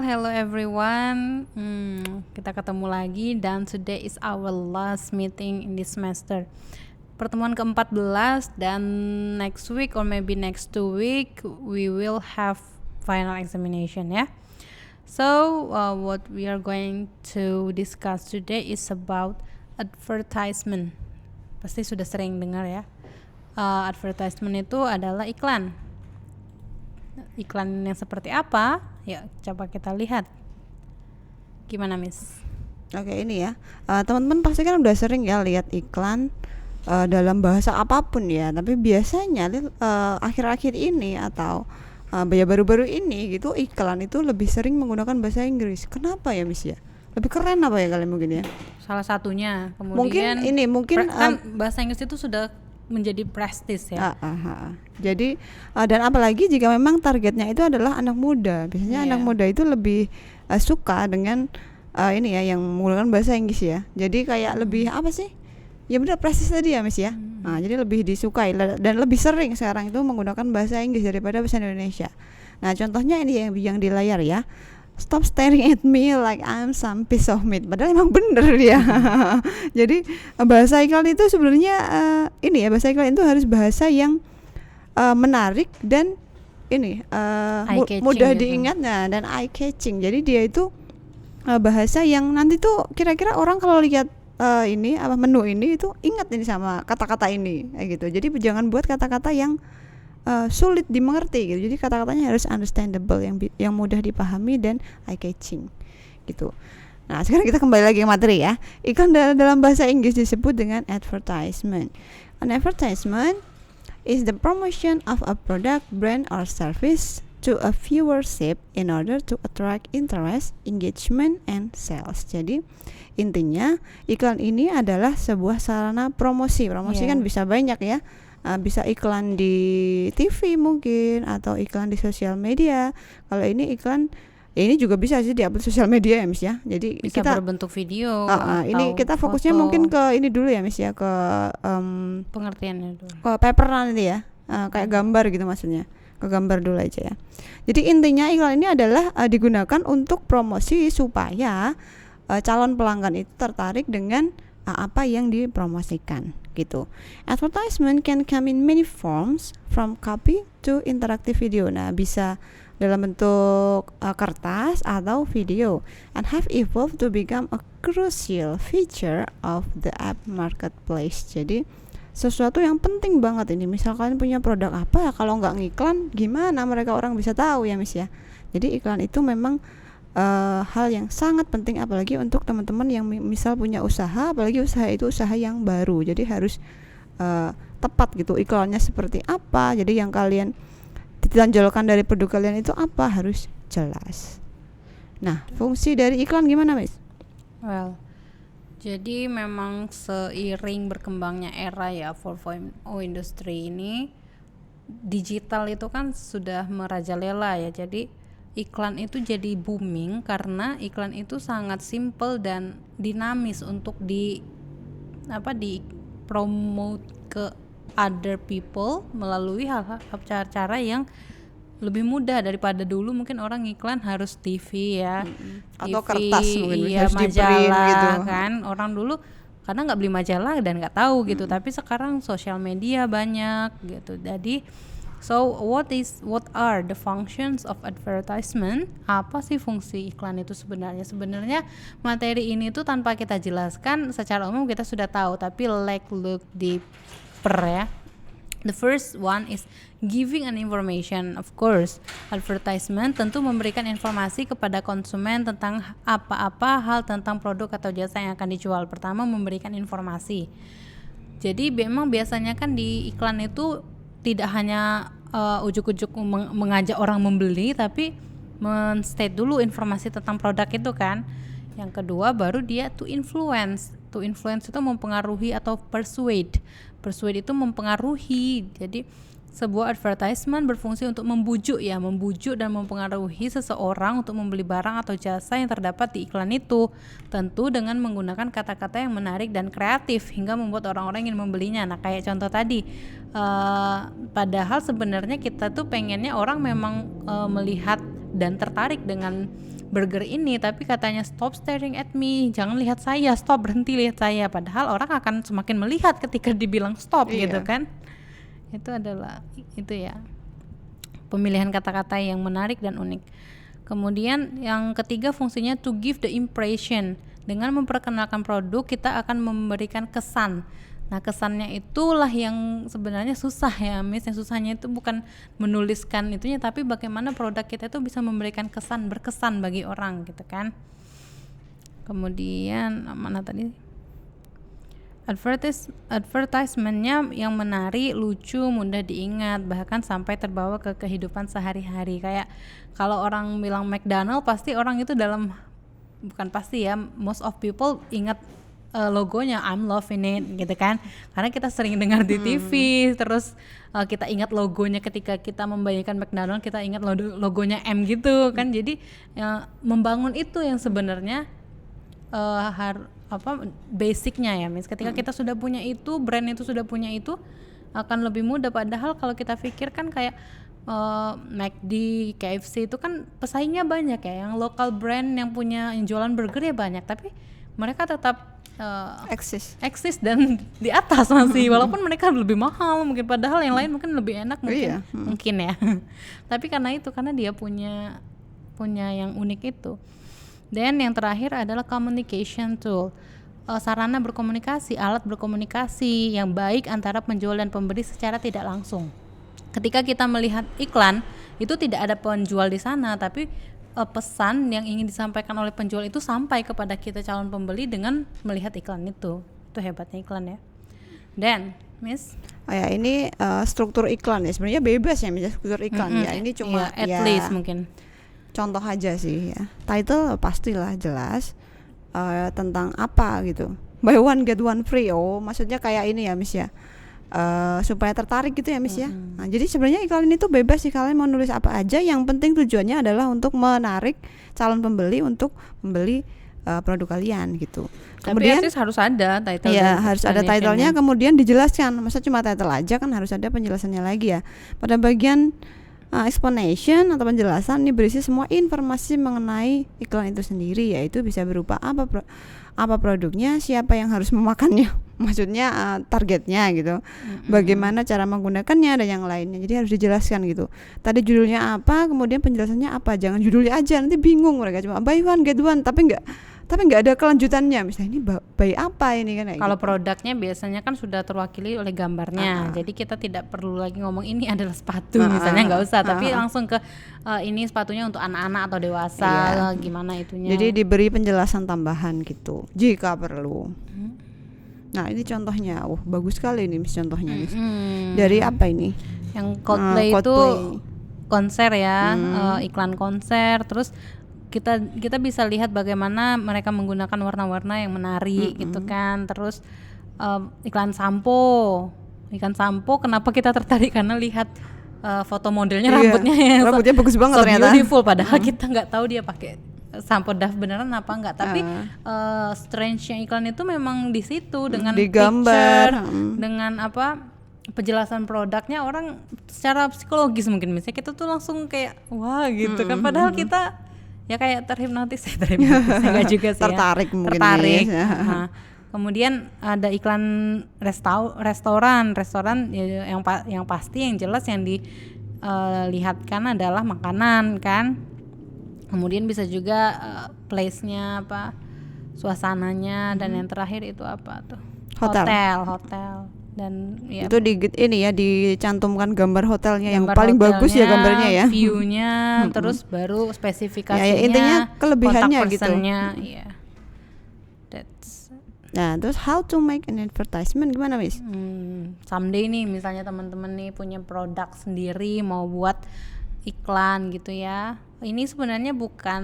hello everyone. Kita ketemu lagi dan today is our last meeting in this semester. Pertemuan ke-14 dan next week or maybe next 2 week we will have final examination ya. So what we are going to discuss today is about advertisement. Pasti sudah sering dengar ya. Advertisement itu adalah iklan. Iklan yang seperti apa? Ya, coba kita lihat. Gimana, Miss? Oke, ini ya. Teman-teman pasti kan udah sering ya lihat iklan dalam bahasa apapun ya. Tapi biasanya akhir-akhir ini atau baru-baru ini gitu iklan itu lebih sering menggunakan bahasa Inggris. Kenapa ya, Miss ya? Lebih keren apa ya kalian mungkin ya? Salah satunya. Kemudian mungkin kan bahasa Inggris itu sudah menjadi prestis ya. Jadi dan apalagi jika memang targetnya itu adalah anak muda. Biasanya anak muda itu lebih suka dengan ini ya yang menggunakan bahasa Inggris ya. Jadi kayak lebih apa sih? Ya benar prestis tadi ya, Miss ya. Nah, jadi lebih disukai dan lebih sering sekarang itu menggunakan bahasa Inggris daripada bahasa Indonesia. Nah, contohnya ini yang di layar ya. Stop staring at me like I'm some piece of meat. Padahal emang bener ya. Jadi bahasa iklan itu sebenarnya ini ya, bahasa iklan itu harus bahasa yang menarik dan ini mudah diingatnya dan eye catching. Jadi dia itu bahasa yang nanti tuh kira-kira orang kalau lihat menu ini itu ingat ini sama kata-kata ini kayak gitu. Jadi jangan buat kata-kata yang sulit dimengerti gitu. Jadi kata-katanya harus understandable, yang mudah dipahami dan eye catching gitu. Nah, sekarang kita kembali lagi ke materi ya. Iklan dalam bahasa Inggris disebut dengan advertisement. An advertisement is the promotion of a product, brand or service to a viewership in order to attract interest, engagement and sales. Jadi intinya iklan ini adalah sebuah sarana promosi. Promosi kan bisa banyak ya. Bisa iklan di TV mungkin atau iklan di sosial media. Kalau ini iklan ini juga bisa sih diupload sosial media ya, Miss ya. Jadi bisa kita berbentuk video ini kita fokusnya foto. Mungkin ke ini dulu ya, Miss ya, ke pengertiannya dulu. Ke paper nanti ya. Kayak gambar gitu maksudnya. Ke gambar dulu aja ya. Jadi intinya iklan ini adalah digunakan untuk promosi supaya calon pelanggan itu tertarik dengan apa yang dipromosikan gitu. Advertisement can come in many forms, from copy to interactive video. Nah, bisa dalam bentuk kertas atau video, and have evolved to become a crucial feature of the app marketplace. Jadi sesuatu yang penting banget ini. Misal kalian punya produk apa, kalau nggak ngiklan gimana mereka orang bisa tahu ya, Miss ya. Jadi iklan itu memang hal yang sangat penting, apalagi untuk teman-teman yang misal punya usaha, apalagi usaha itu usaha yang baru. Jadi harus tepat gitu iklannya seperti apa. Jadi yang kalian ditonjolkan dari produk kalian itu apa, harus jelas. Nah, fungsi dari iklan gimana, Miss? Well, jadi memang seiring berkembangnya era ya 4.0 industri ini, digital itu kan sudah merajalela ya. Jadi iklan itu jadi booming karena iklan itu sangat simple dan dinamis untuk di promote ke other people melalui hal-hal cara-cara yang lebih mudah daripada dulu. Mungkin orang iklan harus TV ya, atau TV, kertas mungkin harus majalah gitu kan. Orang dulu karena nggak beli majalah dan nggak tahu gitu. Tapi sekarang sosial media banyak gitu. Jadi so what are the functions of advertisement? Apa sih fungsi iklan itu sebenarnya? Sebenarnya materi ini tuh tanpa kita jelaskan secara umum kita sudah tahu, tapi look deeper ya. The first one is giving an information. Of course, advertisement tentu memberikan informasi kepada konsumen tentang apa-apa hal tentang produk atau jasa yang akan dijual. Pertama, memberikan informasi. Jadi memang biasanya kan di iklan itu tidak hanya ujuk-ujuk mengajak orang membeli, tapi men-state dulu informasi tentang produk itu kan. Yang kedua baru dia to influence. To influence itu mempengaruhi atau persuade. Persuade itu mempengaruhi. Jadi sebuah advertisement berfungsi untuk membujuk dan mempengaruhi seseorang untuk membeli barang atau jasa yang terdapat di iklan itu, tentu dengan menggunakan kata-kata yang menarik dan kreatif hingga membuat orang-orang ingin membelinya. Nah, kayak contoh tadi, padahal sebenarnya kita tuh pengennya orang memang melihat dan tertarik dengan burger ini, tapi katanya stop staring at me, jangan lihat saya, stop, berhenti lihat saya, padahal orang akan semakin melihat ketika dibilang stop gitu kan. Itu adalah itu ya, pemilihan kata-kata yang menarik dan unik. Kemudian yang ketiga fungsinya to give the impression. Dengan memperkenalkan produk kita akan memberikan kesan. Nah kesannya itulah yang sebenarnya susah ya Miss. Yang susahnya itu bukan menuliskan itunya, tapi bagaimana produk kita itu bisa memberikan kesan, berkesan bagi orang gitu kan. Kemudian mana tadi, advertisementnya yang menarik, lucu, mudah diingat, bahkan sampai terbawa ke kehidupan sehari-hari. Kayak kalau orang bilang McDonald, pasti orang itu bukan pasti ya, most of people ingat logonya I'm loving it gitu kan, karena kita sering dengar di TV. Terus kita ingat logonya ketika kita membayangkan McDonald, kita ingat logonya M gitu kan. Jadi membangun itu yang sebenarnya basicnya ya Miss. Ketika kita sudah punya itu, brand itu sudah punya itu, akan lebih mudah. Padahal kalau kita pikirkan kayak McD, KFC itu kan pesaingnya banyak ya, yang lokal brand yang jualan burger ya banyak, tapi mereka tetap eksis dan di atas masih, walaupun mereka lebih mahal mungkin, padahal yang lain mungkin lebih enak mungkin, mungkin ya. Tapi karena dia punya yang unik itu. Dan yang terakhir adalah communication tool, sarana berkomunikasi, alat berkomunikasi yang baik antara penjual dan pembeli secara tidak langsung. Ketika kita melihat iklan, itu tidak ada penjual di sana, tapi pesan yang ingin disampaikan oleh penjual itu sampai kepada kita calon pembeli dengan melihat iklan itu. Itu hebatnya iklan ya. Dan Miss, ini struktur iklan ya, sebenarnya bebas ya Miss, struktur iklan ya. Ini cuma at least mungkin contoh aja sih ya. Title pastilah jelas tentang apa gitu. Buy one get one free. Maksudnya kayak ini ya Miss ya. Supaya tertarik gitu ya Miss ya. Nah, jadi sebenarnya iklan ini tuh bebas sih, kalian mau nulis apa aja, yang penting tujuannya adalah untuk menarik calon pembeli untuk membeli produk kalian gitu. Kemudian harus ada title. Iya, harus ada titlenya, kemudian dijelaskan. Masa cuma title aja kan, harus ada penjelasannya lagi ya. Pada bagian explanation atau penjelasan ini berisi semua informasi mengenai iklan itu sendiri, yaitu bisa berupa apa produknya, siapa yang harus memakannya, maksudnya targetnya gitu, bagaimana cara menggunakannya dan yang lainnya. Jadi harus dijelaskan gitu. Tadi judulnya apa, kemudian penjelasannya apa, jangan judulnya aja, nanti bingung mereka, cuma buy one get one tapi nggak ada kelanjutannya. Misalnya ini buy apa ini kan? Kalau produknya biasanya kan sudah terwakili oleh gambarnya, jadi kita tidak perlu lagi ngomong ini adalah sepatu, misalnya nggak usah, tapi langsung ke ini sepatunya untuk anak-anak atau dewasa, gimana itunya. Jadi diberi penjelasan tambahan gitu jika perlu. Nah ini contohnya, bagus sekali ini Miss contohnya Miss. Dari apa ini? Yang Coldplay itu konser ya, iklan konser. Terus kita bisa lihat bagaimana mereka menggunakan warna-warna yang menarik gitu kan. Terus iklan sampo, kenapa kita tertarik? Karena lihat foto modelnya, rambutnya bagus banget so ternyata, beautiful, padahal kita nggak tahu dia pakai sampo Dove beneran apa enggak. Tapi strange-nya iklan itu memang di situ, dengan di gambar, dengan penjelasan produknya, orang secara psikologis mungkin misalnya kita tuh langsung kayak wah gitu kan, padahal kita ya kayak terhipnotis enggak juga sih, tertarik ya. Nah, kemudian ada iklan restoran ya, yang pasti yang jelas yang dilihatkan adalah makanan kan. Kemudian bisa juga place-nya suasananya, dan yang terakhir itu apa tuh? Hotel. Dan ya, itu dicantumkan gambar hotelnya yang paling bagus ya, gambarnya ya, view-nya, terus baru spesifikasinya, ya, intinya kelebihannya gitu. Iya. Nah, terus how to make an advertisement gimana Miss? Someday nih misalnya teman-teman nih punya produk sendiri, mau buat iklan gitu ya. Ini sebenarnya bukan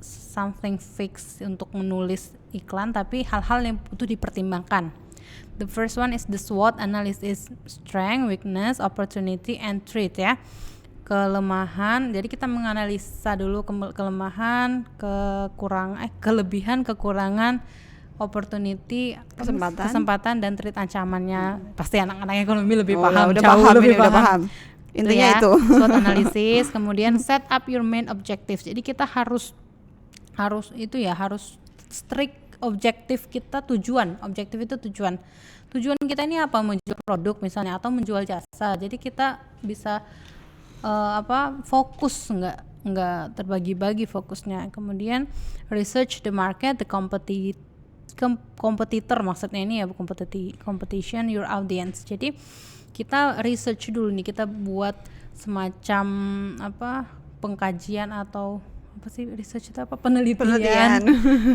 something fix untuk menulis iklan, tapi hal-hal yang butuh dipertimbangkan. The first one is the SWOT analysis, strength, weakness, opportunity, and threat ya. Kelemahan, jadi kita menganalisa dulu kelemahan, kelebihan, kekurangan, opportunity, kesempatan dan threat, ancamannya. Pasti anak-anak ekonomi lebih paham, udah paham. Intinya ya, itu. SWOT analysis. Kemudian set up your main objectives. Jadi kita harus itu ya, harus strict objektif kita, tujuan. Objektif itu tujuan. Tujuan kita ini apa? Menjual produk misalnya atau menjual jasa. Jadi kita bisa fokus, nggak terbagi-bagi fokusnya. Kemudian research the market, the competitor maksudnya ini ya, competition, your audience. Jadi kita research dulu nih, kita buat semacam pengkajian atau apa sih research itu, penelitian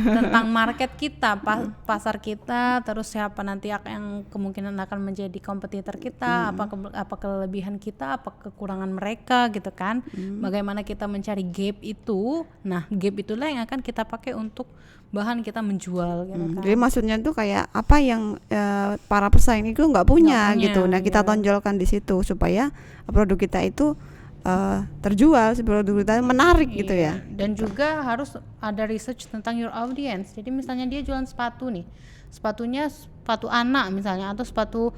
tentang market kita, pasar kita, terus siapa nanti yang kemungkinan akan menjadi kompetitor kita, apa kelebihan kita, apa kekurangan mereka gitu kan. Bagaimana kita mencari gap itu. Nah, gap itulah yang akan kita pakai untuk bahan kita menjual gitu kan. Jadi maksudnya tuh kayak apa yang para pesaing itu nggak punya gitu. Nah, kita tonjolkan di situ supaya produk kita itu terjual, produk kita menarik gitu ya. Dan juga harus ada research tentang your audience. Jadi misalnya dia jualan sepatu nih, sepatunya sepatu anak misalnya, atau sepatu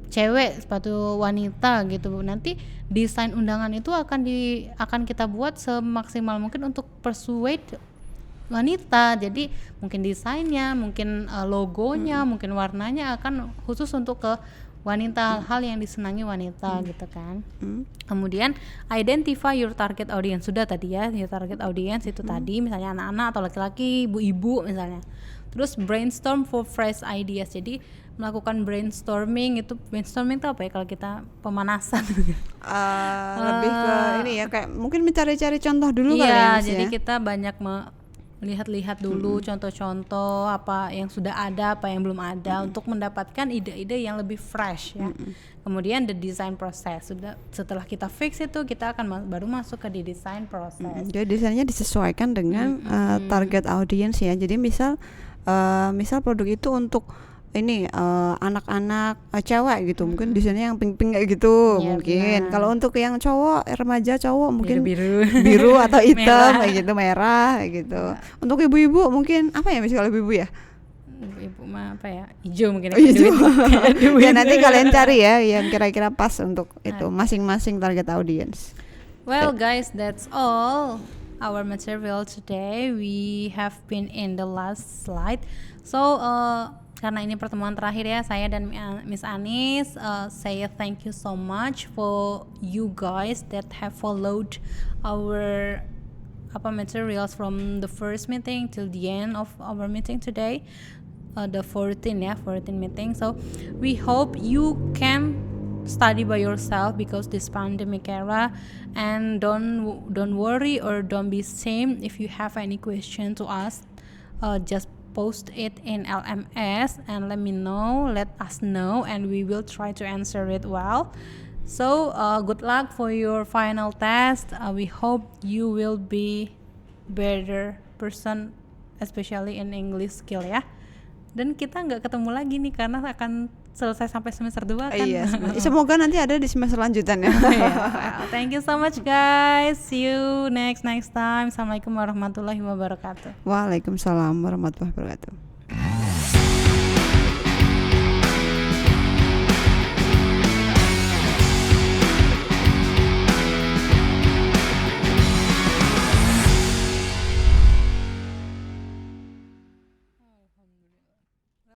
cewek, sepatu wanita gitu. Nanti desain undangan itu akan kita buat semaksimal mungkin untuk persuade wanita. Jadi mungkin desainnya, mungkin logonya, mungkin warnanya akan khusus untuk ke wanita, hal yang disenangi wanita gitu kan. Kemudian identify your target audience, sudah tadi ya, your target audience itu tadi misalnya anak-anak atau laki-laki, ibu-ibu misalnya. Terus brainstorm for fresh ideas, jadi melakukan brainstorming. Itu brainstorming itu apa ya kalau kita pemanasan? Lebih ke ini ya, kayak mungkin mencari-cari contoh dulu kali ya. Iya, jadi kita banyak lihat-lihat dulu contoh-contoh apa yang sudah ada, apa yang belum ada, untuk mendapatkan ide-ide yang lebih fresh ya. Kemudian the design process, setelah kita fix itu kita akan baru masuk ke di design process. Jadi desainnya disesuaikan dengan target audience ya. Jadi misal produk itu untuk ini anak-anak cewek gitu, mungkin desainnya yang pink-pink kayak gitu mungkin. Kalau untuk yang cowok, remaja cowok mungkin biru atau hitam kayak gitu, merah kayak gitu. Untuk ibu-ibu mungkin apa ya, misalnya ibu-ibu ya? Ibu mah apa ya? Hijau mungkin. Hijau. Ya nanti kalian cari ya yang kira-kira pas untuk itu masing-masing target audience. Well guys, that's all our material today. We have been in the last slide. So karena ini pertemuan terakhir ya, saya dan Miss Anis say thank you so much for you guys that have followed our materials from the first meeting till the end of our meeting today, the 14 meeting. So we hope you can study by yourself because this pandemic era, and don't worry or don't be ashamed if you have any question to ask. Just post it in LMS and let us know, and we will try to answer it well. So good luck for your final test. We hope you will be better person, especially in English skill ya. Dan kita nggak ketemu lagi nih karena akan selesai sampai semester 2 kan. Iya, semoga nanti ada di semester lanjutan ya. Thank you so much guys. See you next time. Assalamualaikum warahmatullahi wabarakatuh. Waalaikumsalam warahmatullahi wabarakatuh.